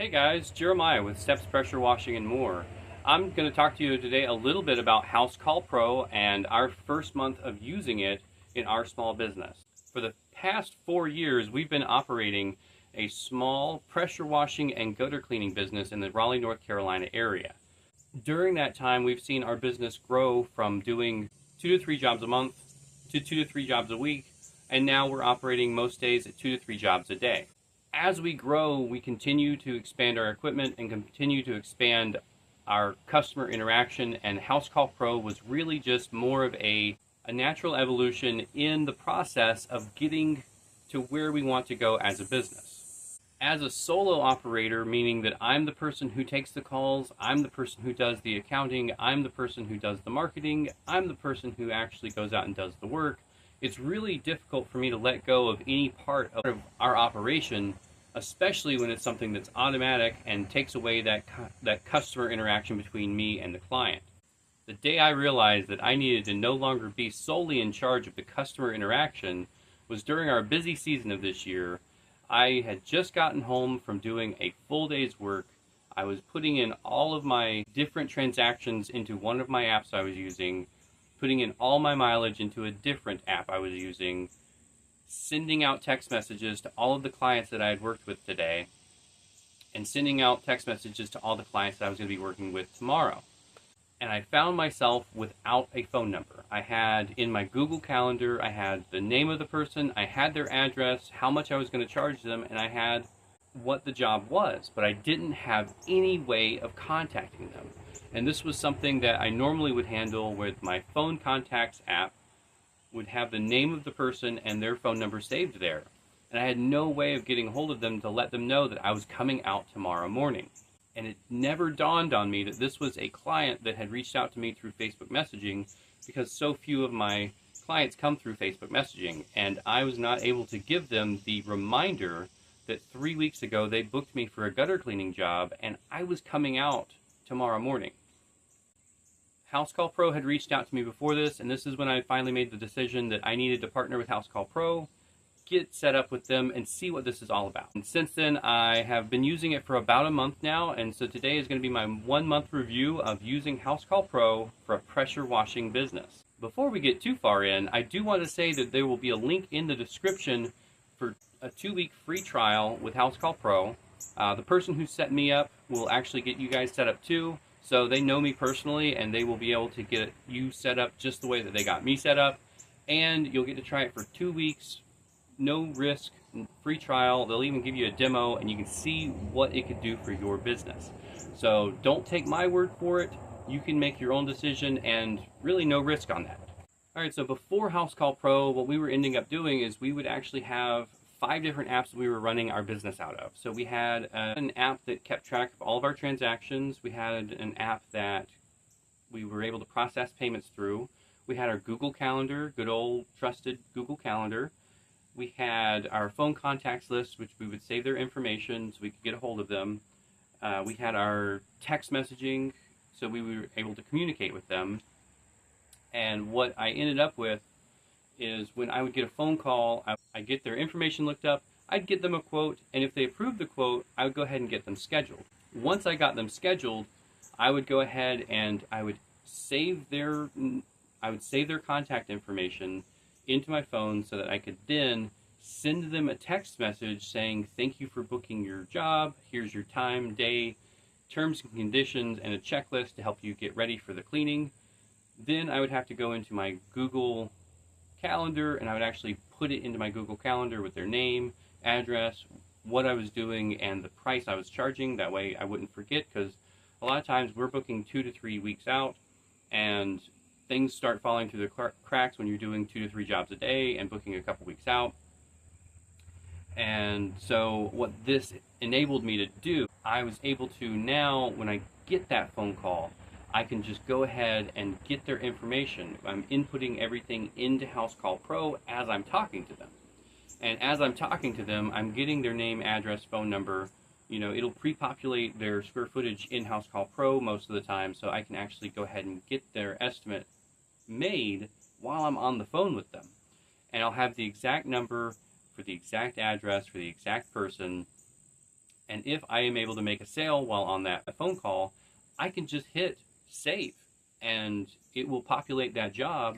Hey guys, Jeremiah with Steps Pressure Washing and More. I'm going to talk to you today a little bit about Housecall Pro and our first month of using it in our small business. For the past 4 years, we've been operating a small pressure washing and gutter cleaning business in the Raleigh, North Carolina area. During that time, we've seen our business grow from doing 2 to 3 jobs a month to 2 to 3 jobs a week, and now we're operating most days at 2 to 3 jobs a day. As we grow, we continue to expand our equipment and continue to expand our customer interaction, and Housecall Pro was really just more of a natural evolution in the process of getting to where we want to go as a business. As a solo operator, meaning that I'm the person who takes the calls, I'm the person who does the accounting, I'm the person who does the marketing, I'm the person who actually goes out and does the work, it's really difficult for me to let go of any part of our operation, especially when it's something that's automatic and takes away that customer interaction between me and the client. The day I realized that I needed to no longer be solely in charge of the customer interaction was during our busy season of this year. I had just gotten home from doing a full day's work. I was putting in all of my different transactions into one of my apps I was using, putting in all my mileage into a different app I was using, sending out text messages to all of the clients that I had worked with today, and sending out text messages to all the clients that I was going to be working with tomorrow. And I found myself without a phone number. I had in my Google Calendar, I had the name of the person, I had their address, how much I was going to charge them, and I had what the job was, but I didn't have any way of contacting them. And this was something that I normally would handle with my phone contacts app, would have the name of the person and their phone number saved there. And I had no way of getting a hold of them to let them know that I was coming out tomorrow morning. And it never dawned on me that this was a client that had reached out to me through Facebook messaging, because so few of my clients come through Facebook messaging. And I was not able to give them the reminder that 3 weeks ago they booked me for a gutter cleaning job and I was coming out tomorrow morning. Housecall Pro had reached out to me before this, and this is when I finally made the decision that I needed to partner with Housecall Pro, get set up with them, and see what this is all about. And since then, I have been using it for about a month now, and so today is going to be my 1-month review of using Housecall Pro for a pressure washing business. Before we get too far in, I do want to say that there will be a link in the description for a 2-week free trial with Housecall Pro. The person who set me up will actually get you guys set up too. So they know me personally, and they will be able to get you set up just the way that they got me set up. And you'll get to try it for 2 weeks, no risk, free trial. They'll even give you a demo, and you can see what it could do for your business. So don't take my word for it. You can make your own decision, and really no risk on that. All right, so before Housecall Pro, what we were ending up doing is we would actually have 5 different apps that we were running our business out of. So we had an app that kept track of all of our transactions. We had an app that we were able to process payments through. We had our Google Calendar, good old trusted Google Calendar. We had our phone contacts list, which we would save their information so we could get a hold of them. We had our text messaging, so we were able to communicate with them. And what I ended up with is when I would get a phone call, I'd get their information looked up, I'd get them a quote, and if they approved the quote, I would go ahead and get them scheduled. Once I got them scheduled, I would go ahead and I would save their contact information into my phone so that I could then send them a text message saying, thank you for booking your job, here's your time, day, terms and conditions, and a checklist to help you get ready for the cleaning. Then I would have to go into my Google Calendar, and I would actually put it into my Google Calendar with their name, address, what I was doing, and the price I was charging. That way I wouldn't forget, because a lot of times we're booking 2 to 3 weeks out, and things start falling through the cracks when you're doing 2 to 3 jobs a day and booking a couple weeks out. And so what this enabled me to do, I was able to now, when I get that phone call, I can just go ahead and get their information. I'm inputting everything into Housecall Pro as I'm talking to them. And as I'm talking to them, I'm getting their name, address, phone number. You know, it'll pre-populate their square footage in Housecall Pro most of the time, so I can actually go ahead and get their estimate made while I'm on the phone with them. And I'll have the exact number for the exact address for the exact person, And if I am able to make a sale while on that phone call, I can just hit save and it will populate that job,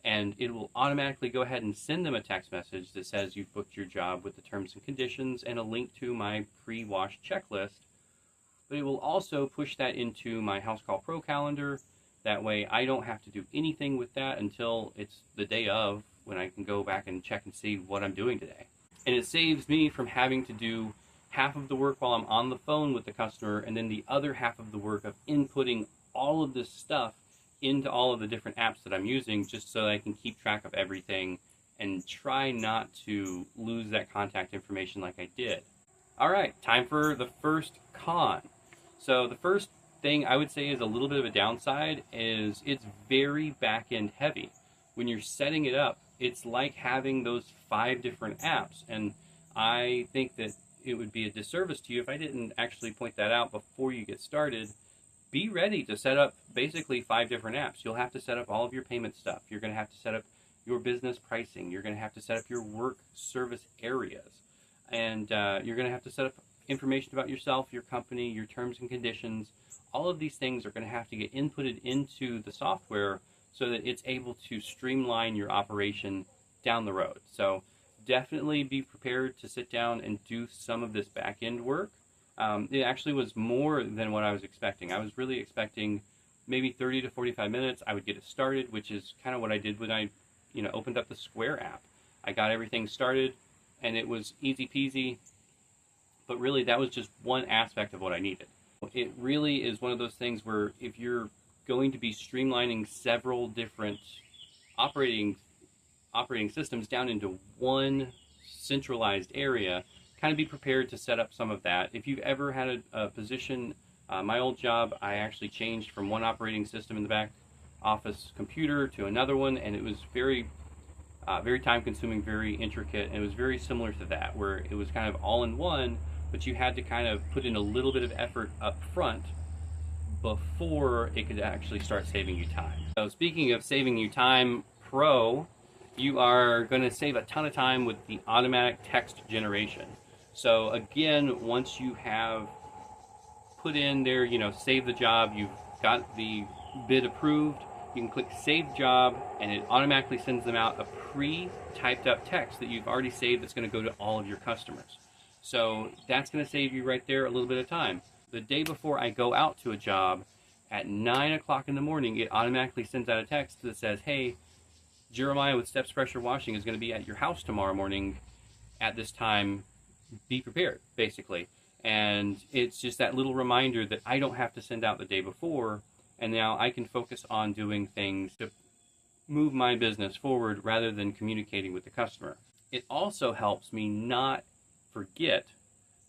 and it will automatically go ahead and send them a text message that says you've booked your job with the terms and conditions and a link to my pre-wash checklist. But it will also push that into my Housecall Pro calendar. That way I don't have to do anything with that until it's the day of, when I can go back and check and see what I'm doing today. And it saves me from having to do half of the work while I'm on the phone with the customer, and then the other half of the work of inputting all of this stuff into all of the different apps that I'm using, just so that I can keep track of everything and try not to lose that contact information like I did. All right, time for the first con. So the first thing I would say is a little bit of a downside is it's very back-end heavy. When you're setting it up, it's like having those 5 different apps, and I think that it would be a disservice to you if I didn't actually point that out before you get started. Be ready to set up basically 5 different apps. You'll have to set up all of your payment stuff. You're going to have to set up your business pricing. You're going to have to set up your work service areas. And you're going to have to set up information about yourself, your company, your terms and conditions. All of these things are going to have to get inputted into the software so that it's able to streamline your operation down the road. So definitely be prepared to sit down and do some of this back-end work. It actually was more than what I was expecting. I was really expecting maybe 30 to 45 minutes. I would get it started, which is kind of what I did when I opened up the Square app. I got everything started, and it was easy peasy, but really that was just one aspect of what I needed. It really is one of those things where if you're going to be streamlining several different operating systems down into one centralized area, kind of be prepared to set up some of that. If you've ever had a position, my old job, I actually changed from one operating system in the back office computer to another one, and it was very time consuming, very intricate, and it was very similar to that, where it was kind of all in one, but you had to kind of put in a little bit of effort up front before it could actually start saving you time. So speaking of saving you time, Pro, you are going to save a ton of time with the automatic text generation. So again, once you have put in there, save the job, you've got the bid approved, you can click Save Job, and it automatically sends them out a pre-typed up text that you've already saved that's going to go to all of your customers. So that's going to save you right there a little bit of time. The day before I go out to a job, at 9 o'clock in the morning, it automatically sends out a text that says, hey, Jeremiah with Steps Pressure Washing is going to be at your house tomorrow morning at this time. Be prepared, basically. And it's just that little reminder that I don't have to send out the day before, and now I can focus on doing things to move my business forward rather than communicating with the customer. It also helps me not forget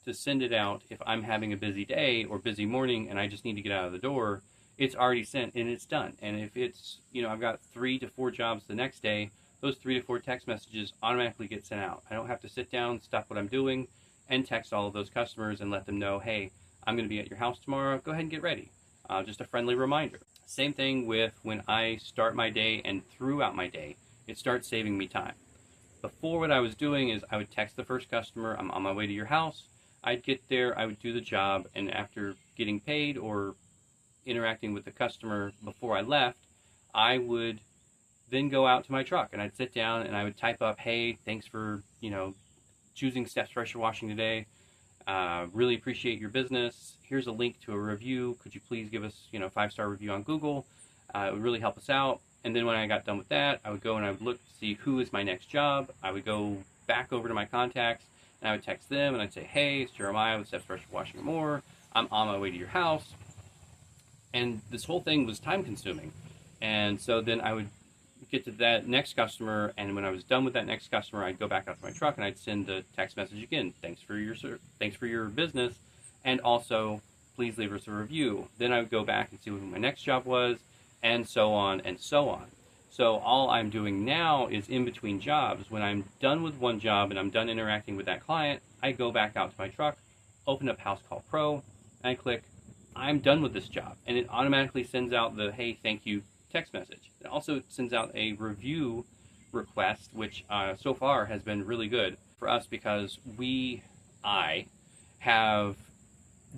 to send it out if I'm having a busy day or busy morning and I just need to get out of the door. It's already sent and it's done. And if it's, I've got 3 to 4 jobs the next day, those 3 to 4 text messages automatically get sent out. I don't have to sit down, stop what I'm doing, and text all of those customers and let them know, hey, I'm going to be at your house tomorrow. Go ahead and get ready. Just a friendly reminder. Same thing with when I start my day and throughout my day, it starts saving me time. Before, what I was doing is I would text the first customer, I'm on my way to your house. I'd get there, I would do the job, and after getting paid or interacting with the customer before I left, I would then go out to my truck and I'd sit down and I would type up, hey, thanks for, choosing Steps Pressure Washing today. Really appreciate your business. Here's a link to a review. Could you please give us, 5-star review on Google? It would really help us out. And then when I got done with that, I would go and I would look to see who is my next job. I would go back over to my contacts and I would text them and I'd say, hey, it's Jeremiah with Steps Pressure Washing and More. I'm on my way to your house. And this whole thing was time consuming. And so then I would get to that next customer, and when I was done with that next customer, I'd go back out to my truck and I'd send the text message again. Thanks for your business, and also please leave us a review. Then I would go back and see what my next job was, and so on and so on. So all I'm doing now is in between jobs. When I'm done with one job and I'm done interacting with that client, I go back out to my truck, open up Housecall Pro, and I click, I'm done with this job. And it automatically sends out the, hey, thank you text message. It also sends out a review request, which so far has been really good for us because I have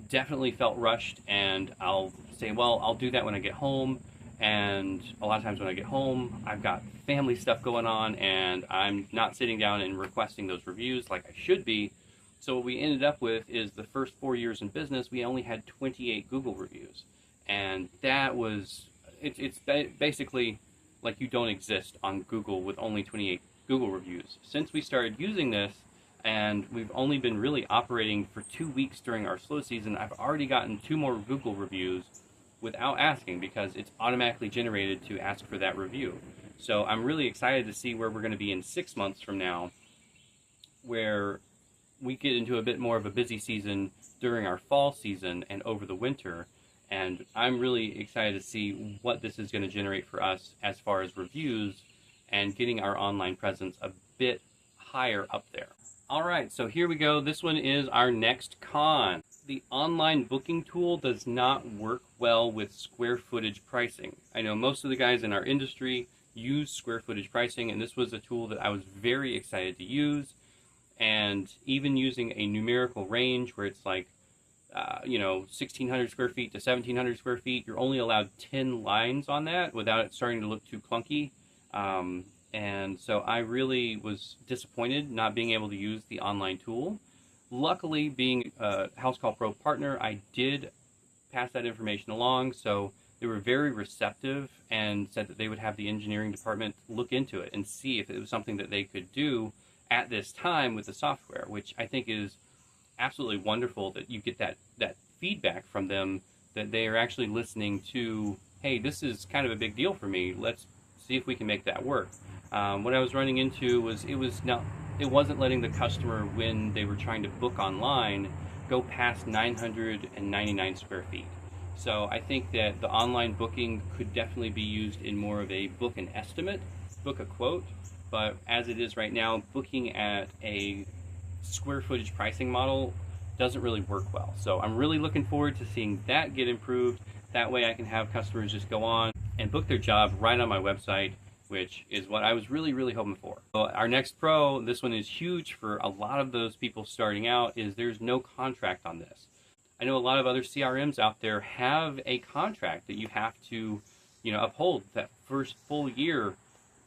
definitely felt rushed, and I'll say, well, I'll do that when I get home. And a lot of times when I get home, I've got family stuff going on, and I'm not sitting down and requesting those reviews like I should be. So what we ended up with is the first 4 years in business, we only had 28 Google reviews. And that was, it's basically like you don't exist on Google with only 28 Google reviews. Since we started using this, and we've only been really operating for 2 weeks during our slow season, I've already gotten 2 more Google reviews without asking, because it's automatically generated to ask for that review. So I'm really excited to see where we're going to be in 6 months from now, where we get into a bit more of a busy season during our fall season and over the winter. And I'm really excited to see what this is going to generate for us as far as reviews and getting our online presence a bit higher up there. All right, so here we go. This one is our next con. The online booking tool does not work well with square footage pricing. I know most of the guys in our industry use square footage pricing, and this was a tool that I was very excited to use. And even using a numerical range where it's like, 1,600 square feet to 1,700 square feet, you're only allowed 10 lines on that without it starting to look too clunky. And so I really was disappointed not being able to use the online tool. Luckily, being a Housecall Pro partner, I did pass that information along, so they were very receptive and said that they would have the engineering department look into it and see if it was something that they could do at this time with the software, which I think is absolutely wonderful that you get that feedback from them, that they are actually listening to, hey, this is kind of a big deal for me, let's see if we can make that work. What I was running into was it wasn't letting the customer, when they were trying to book online, go past 999 square feet. So I think that the online booking could definitely be used in more of a book an estimate, book a quote, but as it is right now, booking at a square footage pricing model doesn't really work well. So I'm really looking forward to seeing that get improved. That way I can have customers just go on and book their job right on my website, which is what I was really, really hoping for. So our next pro, this one is huge for a lot of those people starting out, is there's no contract on this. I know a lot of other CRMs out there have a contract that you have to, uphold. That first full year,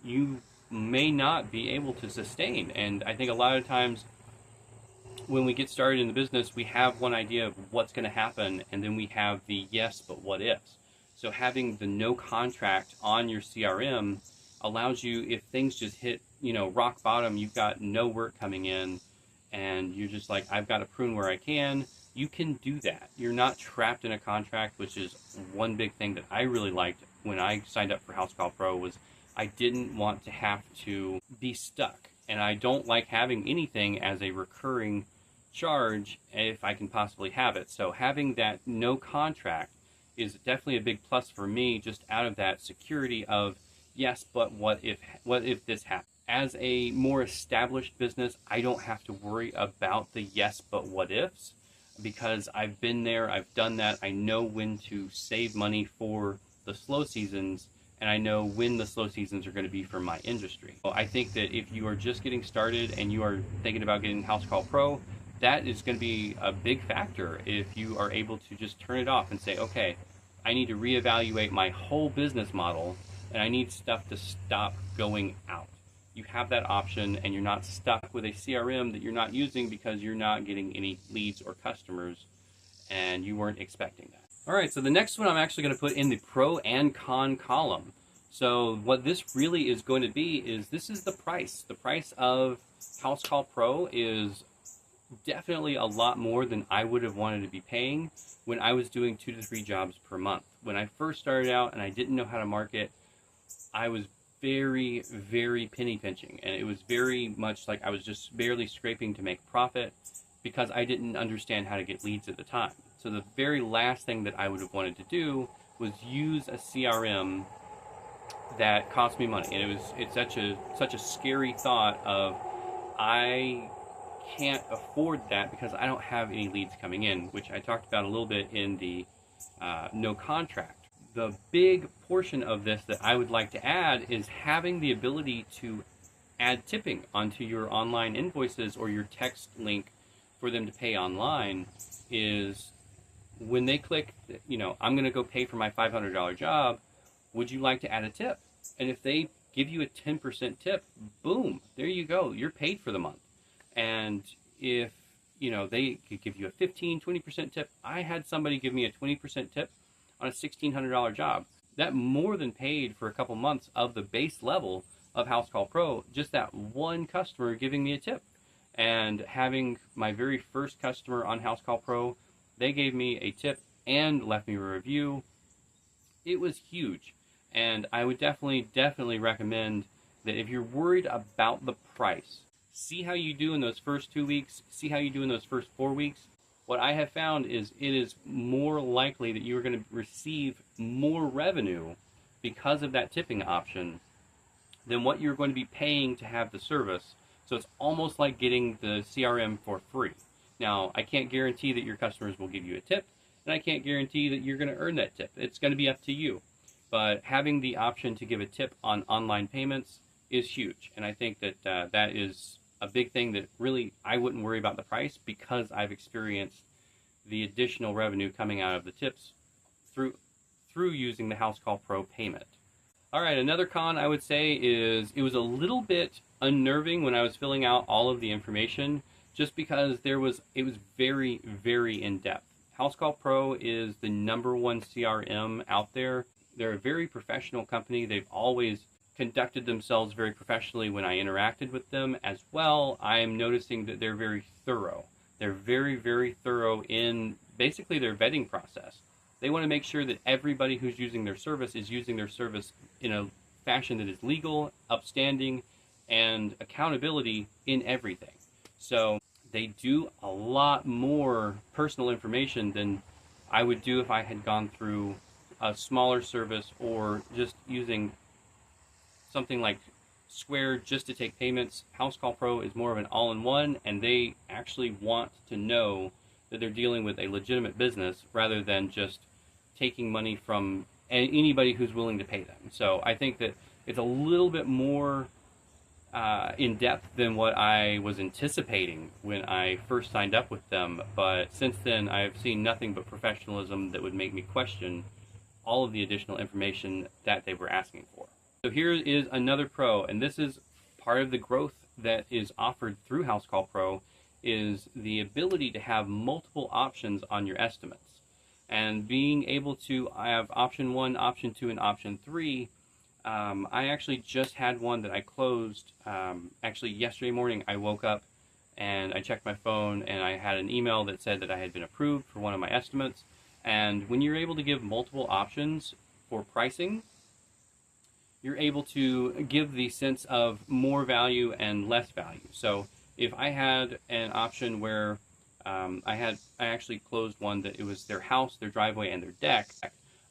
you may not be able to sustain. And I think a lot of times when we get started in the business, we have one idea of what's going to happen, and then we have the yes, but what ifs. So having the no contract on your CRM allows you, if things just hit, rock bottom, you've got no work coming in, and you're just like, I've got to prune where I can, you can do that. You're not trapped in a contract, which is one big thing that I really liked when I signed up for Housecall Pro, was I didn't want to have to be stuck. And I don't like having anything as a recurring charge if I can possibly have it. So having that no contract is definitely a big plus for me, just out of that security of, yes, but what if this happens? As a more established business, I don't have to worry about the yes, but what ifs, because I've been there, I've done that. I know when to save money for the slow seasons, and I know when the slow seasons are going to be for my industry. So I think that if you are just getting started and you are thinking about getting Housecall Pro, that is going to be a big factor if you are able to just turn it off and say, okay, I need to reevaluate my whole business model, and I need stuff to stop going out. You have that option, and you're not stuck with a CRM that you're not using because you're not getting any leads or customers, and you weren't expecting that. All right, so the next one I'm actually going to put in the pro and con column. So what this really is going to be is, this is the price. The price of Housecall Pro is definitely a lot more than I would have wanted to be paying when I was doing 2 to 3 jobs per month. When I first started out and I didn't know how to market, I was very, very penny pinching, and it was very much like I was just barely scraping to make profit because I didn't understand how to get leads at the time. So the very last thing that I would have wanted to do was use a CRM that cost me money, and it's such a scary thought of, I can't afford that because I don't have any leads coming in, which I talked about a little bit in the no contract. The big portion of this that I would like to add is having the ability to add tipping onto your online invoices or your text link for them to pay online is when they click, I'm going to go pay for my $500 job, would you like to add a tip? And if they give you a 10% tip, boom, there you go, you're paid for the month. And if they could give you a 15-20% tip. I had somebody give me a 20% tip on a $1,600 job. That more than paid for a couple months of the base level of Housecall Pro, just that one customer giving me a tip. And having my very first customer on Housecall Pro, they gave me a tip and left me a review. It was huge. And I would definitely recommend that if you're worried about the price, see how you do in those first 2 weeks, see how you do in those first 4 weeks. What I have found is it is more likely that you are going to receive more revenue because of that tipping option than what you're going to be paying to have the service. So it's almost like getting the CRM for free. Now, I can't guarantee that your customers will give you a tip, and I can't guarantee that you're going to earn that tip. It's going to be up to you. But having the option to give a tip on online payments is huge. And I think that that is a big thing that really I wouldn't worry about the price, because I've experienced the additional revenue coming out of the tips through using the Housecall Pro payment. All right, another con I would say is it was a little bit unnerving when I was filling out all of the information, just because it was very, very in-depth. Housecall Pro is the #1 CRM out there. They're a very professional company. They've always conducted themselves very professionally when I interacted with them as well. I'm noticing that they're very thorough. They're very, very thorough in basically their vetting process. They want to make sure that everybody who's using their service is using their service in a fashion that is legal, upstanding, and accountability in everything. So they do a lot more personal information than I would do if I had gone through a smaller service or just using something like Square just to take payments. Housecall Pro is more of an all-in-one, and they actually want to know that they're dealing with a legitimate business rather than just taking money from anybody who's willing to pay them. So I think that it's a little bit more in-depth than what I was anticipating when I first signed up with them, but since then I've seen nothing but professionalism that would make me question all of the additional information that they were asking for. So here is another pro, and this is part of the growth that is offered through Housecall Pro, is the ability to have multiple options on your estimates. And being able to have option 1, option 2, and option 3, I actually just had one that I closed. Actually, yesterday morning I woke up and I checked my phone and I had an email that said that I had been approved for one of my estimates. And when you're able to give multiple options for pricing, you're able to give the sense of more value and less value. So if I had an option where I actually closed one that it was their house, their driveway, and their deck.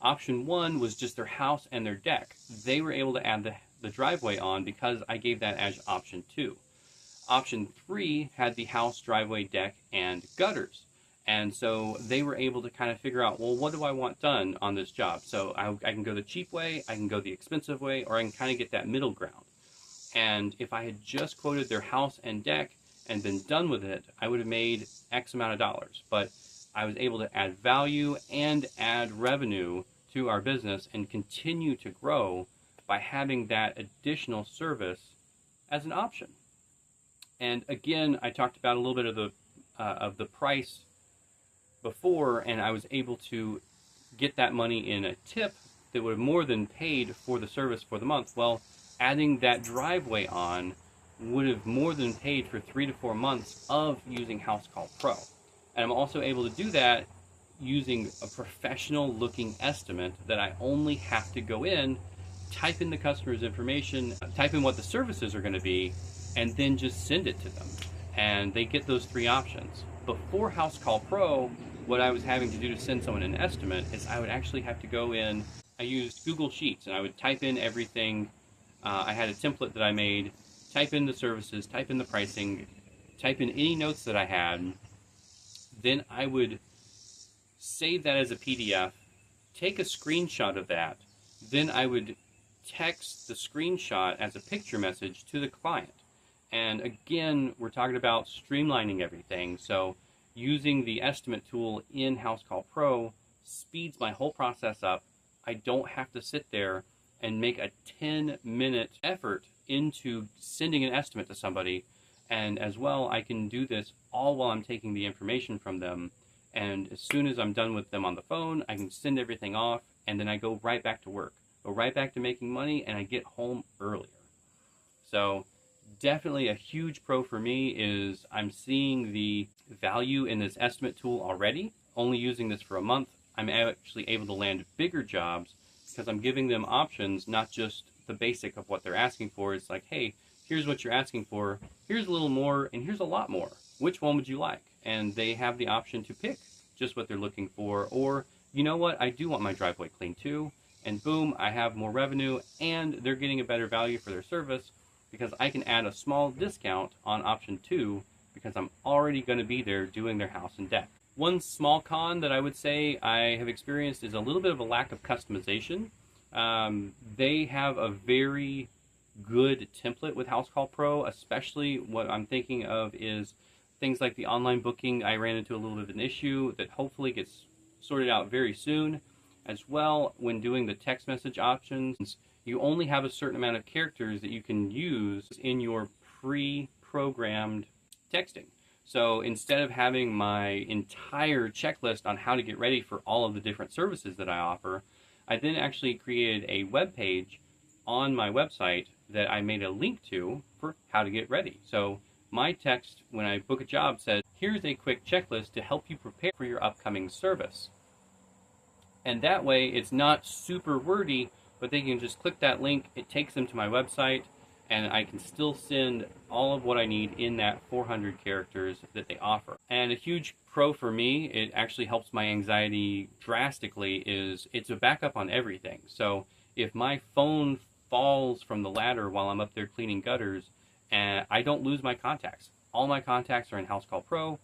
Option 1 was just their house and their deck. They were able to add the driveway on because I gave that as option 2. Option 3 had the house, driveway, deck, and gutters. And so they were able to kind of figure out, well, what do I want done on this job? So I can go the cheap way, I can go the expensive way, or I can kind of get that middle ground. And if I had just quoted their house and deck and been done with it, I would have made X amount of dollars. But I was able to add value and add revenue to our business and continue to grow by having that additional service as an option. And again, I talked about a little bit of the price before, and I was able to get that money in a tip that would have more than paid for the service for the month. Well, adding that driveway on would have more than paid for 3 to 4 months of using Housecall Pro. And I'm also able to do that using a professional looking estimate that I only have to go in, type in the customer's information, type in what the services are going to be, and then just send it to them. And they get those 3 options. Before Housecall Pro, what I was having to do to send someone an estimate is I would actually have to go in. I used Google Sheets, and I would type in everything. I had a template that I made, type in the services, type in the pricing, type in any notes that I had. Then I would save that as a PDF, take a screenshot of that. Then I would text the screenshot as a picture message to the client. And again, we're talking about streamlining everything. So using the estimate tool in Housecall Pro speeds my whole process up. I don't have to sit there and make a 10-minute effort into sending an estimate to somebody. And as well, I can do this all while I'm taking the information from them. And as soon as I'm done with them on the phone, I can send everything off, and then I go right back to work, go right back to making money, and I get home earlier. So definitely a huge pro for me is I'm seeing the value in this estimate tool already. Only using this for a month, I'm actually able to land bigger jobs because I'm giving them options, not just the basic of what they're asking for. It's like, hey, here's what you're asking for, here's a little more, and here's a lot more. Which one would you like? And they have the option to pick just what they're looking for. Or, you know what, I do want my driveway cleaned too. And boom, I have more revenue, and they're getting a better value for their service because I can add a small discount on option 2 because I'm already going to be there doing their house and deck. One small con that I would say I have experienced is a little bit of a lack of customization. They have a very good template with Housecall Pro, especially what I'm thinking of is things like the online booking. I ran into a little bit of an issue that hopefully gets sorted out very soon. As well, when doing the text message options, you only have a certain amount of characters that you can use in your pre-programmed texting. So instead of having my entire checklist on how to get ready for all of the different services that I offer, I then actually created a web page on my website that I made a link to for how to get ready. So my text when I book a job says, here's a quick checklist to help you prepare for your upcoming service. And that way it's not super wordy, but they can just click that link, it takes them to my website, and I can still send all of what I need in that 400 characters that they offer. And a huge pro for me, it actually helps my anxiety drastically, is it's a backup on everything. So if my phone falls from the ladder while I'm up there cleaning gutters, and I don't lose my contacts. All my contacts are in Housecall Pro.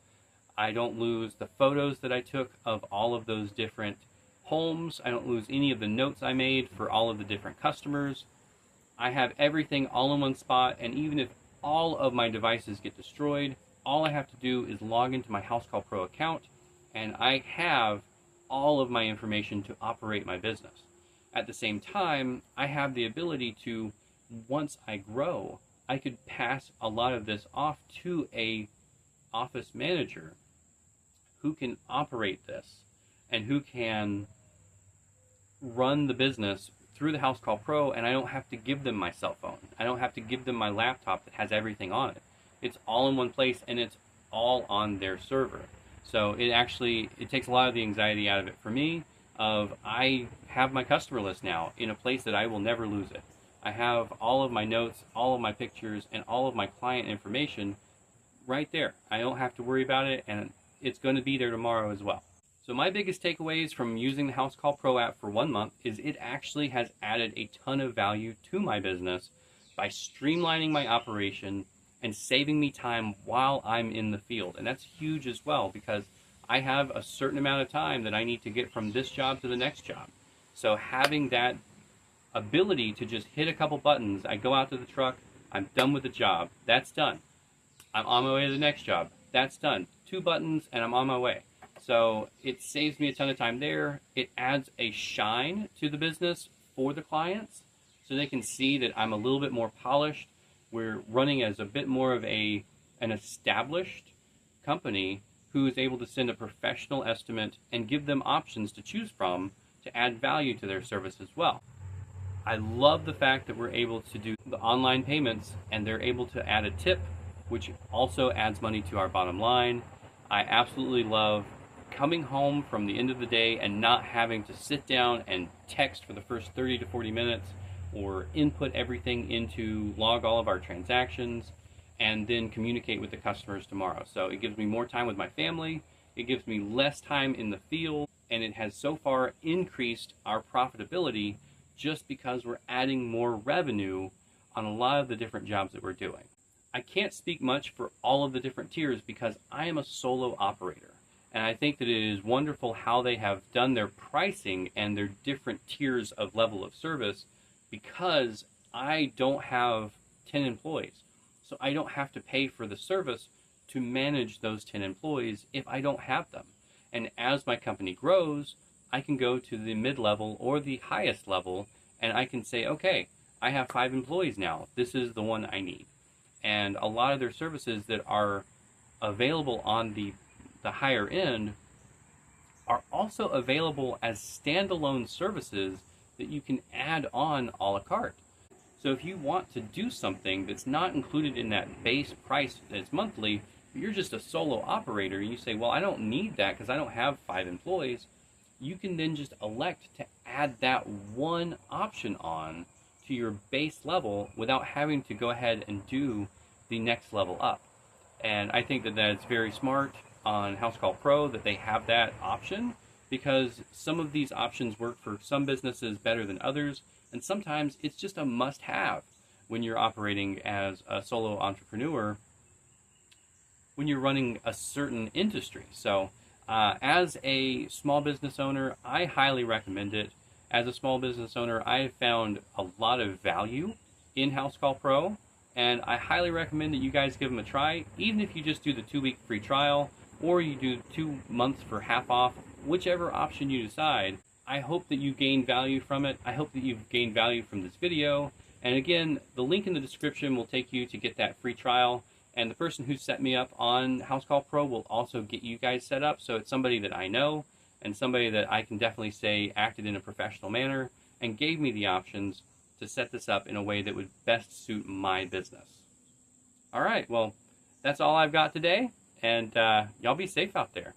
I don't lose the photos that I took of all of those different homes. I don't lose any of the notes I made for all of the different customers. I have everything all in one spot, and even if all of my devices get destroyed, all I have to do is log into my Housecall Pro account, and I have all of my information to operate my business. At the same time, I have the ability to, once I grow, I could pass a lot of this off to a office manager who can operate this and who can run the business through the Housecall Pro, and I don't have to give them my cell phone. I don't have to give them my laptop that has everything on it. It's all in one place, and it's all on their server. So it takes a lot of the anxiety out of it for me. I have my customer list now in a place that I will never lose it. I have all of my notes, all of my pictures, and all of my client information right there. I don't have to worry about it, and it's going to be there tomorrow as well. So my biggest takeaways from using the Housecall Pro app for 1 month is it actually has added a ton of value to my business by streamlining my operation and saving me time while I'm in the field. And that's huge as well, because I have a certain amount of time that I need to get from this job to the next job. So having that ability to just hit a couple buttons, I go out to the truck, I'm done with the job, that's done. I'm on my way to the next job, that's done. 2 buttons and I'm on my way. So it saves me a ton of time there. It adds a shine to the business for the clients so they can see that I'm a little bit more polished. We're running as a bit more of an established company who is able to send a professional estimate and give them options to choose from to add value to their service as well. I love the fact that we're able to do the online payments and they're able to add a tip, which also adds money to our bottom line. I absolutely love coming home from the end of the day and not having to sit down and text for the first 30 to 40 minutes or input everything into log all of our transactions and then communicate with the customers tomorrow. So it gives me more time with my family, it gives me less time in the field, and it has so far increased our profitability just because we're adding more revenue on a lot of the different jobs that we're doing. I can't speak much for all of the different tiers because I am a solo operator. And I think that it is wonderful how they have done their pricing and their different tiers of level of service, because I don't have 10 employees. So I don't have to pay for the service to manage those 10 employees if I don't have them. And as my company grows, I can go to the mid-level or the highest level, and I can say, okay, I have 5 employees now. This is the one I need. And a lot of their services that are available on the higher end are also available as standalone services that you can add on a la carte. So if you want to do something that's not included in that base price that's monthly, but you're just a solo operator and you say, well, I don't need that because I don't have 5 employees, you can then just elect to add that one option on to your base level without having to go ahead and do the next level up. And I think that that's very smart on Housecall Pro that they have that option, because some of these options work for some businesses better than others, and sometimes it's just a must-have when you're operating as a solo entrepreneur, when you're running a certain industry. So as a small business owner, I highly recommend it. As a small business owner, I have found a lot of value in Housecall Pro, and I highly recommend that you guys give them a try, even if you just do the 2-week free trial, or you do 2 months for half off, whichever option you decide. I hope that you gain value from it. I hope that you've gained value from this video. And again, the link in the description will take you to get that free trial. And the person who set me up on Housecall Pro will also get you guys set up. So it's somebody that I know and somebody that I can definitely say acted in a professional manner and gave me the options to set this up in a way that would best suit my business. All right, well, that's all I've got today. And y'all be safe out there.